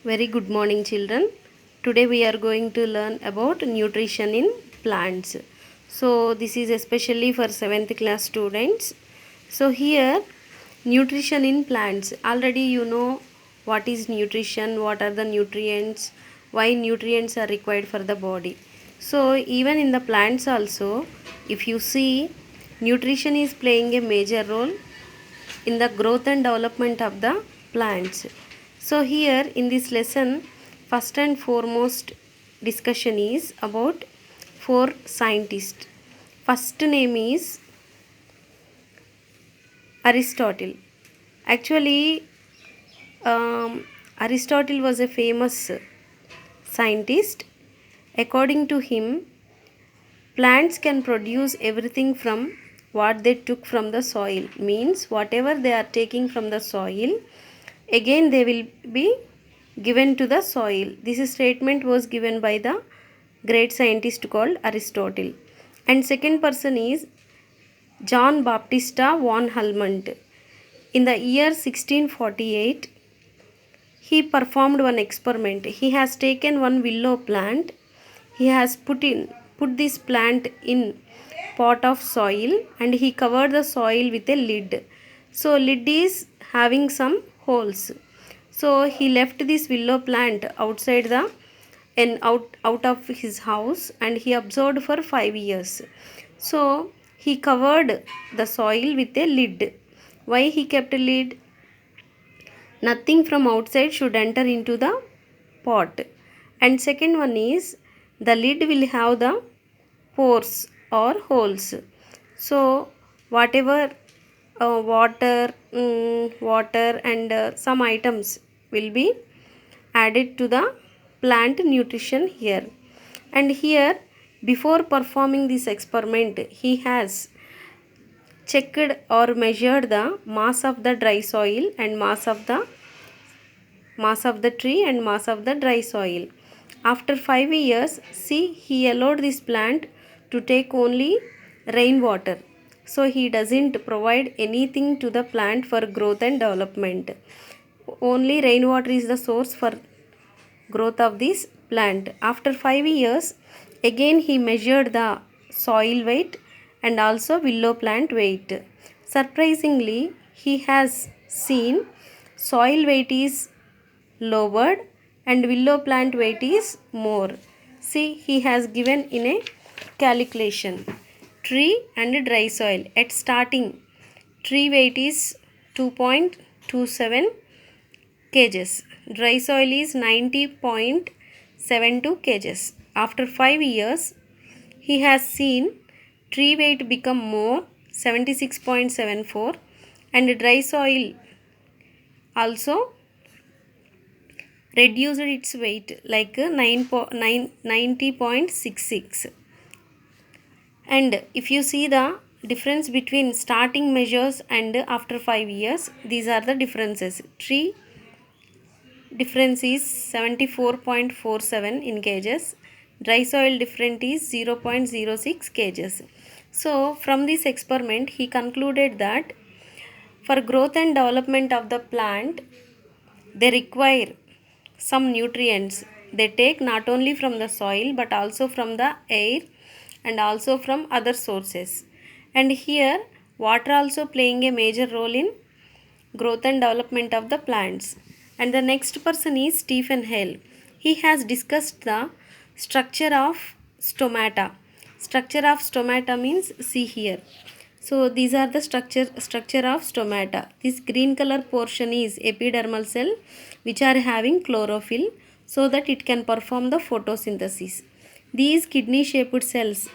Very good morning, children. Today we are going to learn about nutrition in plants. So, this is especially for 7th class students. So, here nutrition in plants. Already you know what is nutrition, what are the nutrients, why nutrients are required for the body. So, even in the plants also, if you see, nutrition is playing a major role in the growth and development of the plants. So here in this lesson, first and foremost discussion is about four scientists. First name is Aristotle. Actually, Aristotle was a famous scientist. According to him, plants can produce everything from what they took from the soil. Means whatever they are taking from the soil, again they will be given to the soil. This statement was given by the great scientist called Aristotle. And second person is John Baptista von Helmont. In the year 1648, he performed one experiment. He has taken one willow plant. He has put this plant in pot of soil and he covered the soil with a lid. So lid is having some holes. So he left this willow plant outside the and out of his house and he observed for 5 years. So he covered the soil with a lid. Why he kept a lid? Nothing from outside should enter into the pot. And second one is the lid will have the pores or holes. So whatever water and some items will be added to the plant nutrition here. And here, before performing this experiment, he has checked or measured the mass of the dry soil and mass of the tree and mass of the dry soil. After 5 years, see, he allowed this plant to take only rainwater. So he doesn't provide anything to the plant for growth and development. Only rainwater is the source for growth of this plant. After 5 years, again he measured the soil weight and also willow plant weight. Surprisingly, he has seen soil weight is lowered and willow plant weight is more. See, he has given in a calculation tree and dry soil. At starting, tree weight is 2.27 kgs. Dry soil is 90.72 kgs. After 5 years, he has seen tree weight become more 76.74 and dry soil also reduced its weight like 90.66. And if you see the difference between starting measures and after 5 years, these are the differences. Tree difference is 74.47 in kgs. Dry soil difference is 0.06 kgs. So from this experiment, he concluded that for growth and development of the plant, they require some nutrients. They take not only from the soil but also from the air and also from other sources. And here water also playing a major role in growth and development of the plants. And the next person is Stephen Hale. He has discussed the structure of stomata. Structure of stomata means, see here. So these are the structure of stomata. This green color portion is epidermal cell which are having chlorophyll so that it can perform the photosynthesis. These kidney shaped cells,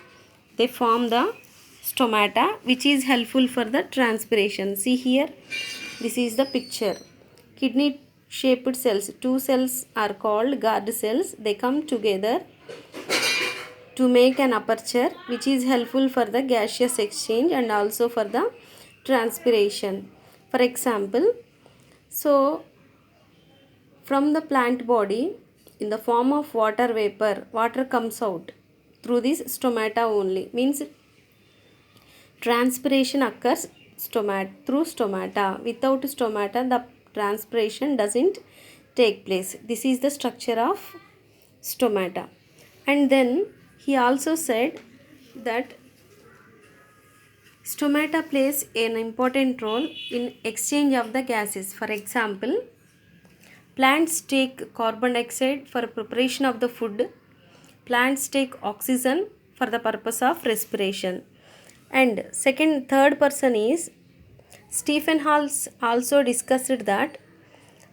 they form the stomata which is helpful for the transpiration. See here, this is the picture. Kidney shaped cells, two cells are called guard cells. They come together to make an aperture which is helpful for the gaseous exchange and also for the transpiration. For example, so from the plant body, in the form of water vapor, water comes out through this stomata only. Means transpiration occurs through stomata. Without stomata, the transpiration doesn't take place. This is the structure of stomata. And then he also said that stomata plays an important role in exchange of the gases. For example, plants take carbon dioxide for preparation of the food. Plants take oxygen for the purpose of respiration. And third person is Stephen Halls also discussed that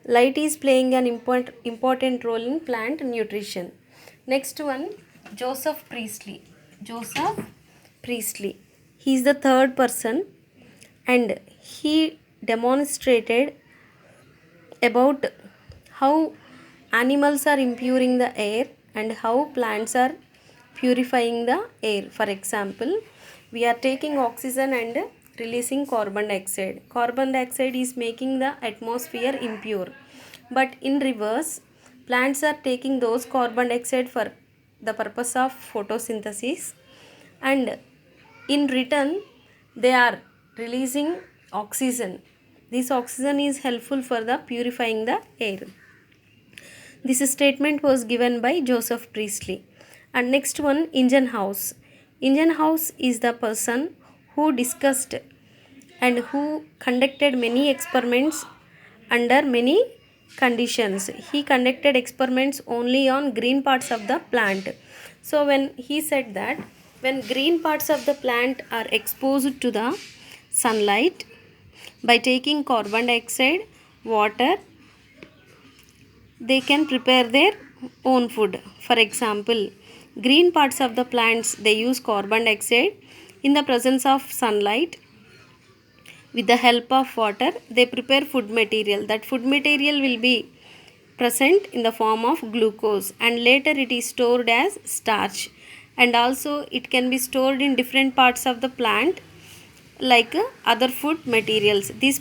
light is playing an important role in plant nutrition. Next one, Joseph Priestley. Joseph Priestley. He is the third person and he demonstrated about how animals are improving the air and how plants are purifying the air. For example, we are taking oxygen and releasing carbon dioxide. Carbon dioxide is making the atmosphere impure. But in reverse, plants are taking those carbon dioxide for the purpose of photosynthesis, and in return they are releasing oxygen. This oxygen is helpful for the purifying the air. This statement was given by Joseph Priestley. And next one, Ingenhousz. Ingenhousz is the person who discussed and who conducted many experiments under many conditions. He conducted experiments only on green parts of the plant. So when he said that when green parts of the plant are exposed to the sunlight by taking carbon dioxide, water, they can prepare their own food. For example, green parts of the plants, they use carbon dioxide. In the presence of sunlight, with the help of water, they prepare food material. That food material will be present in the form of glucose and later it is stored as starch, and also it can be stored in different parts of the plant like other food materials. This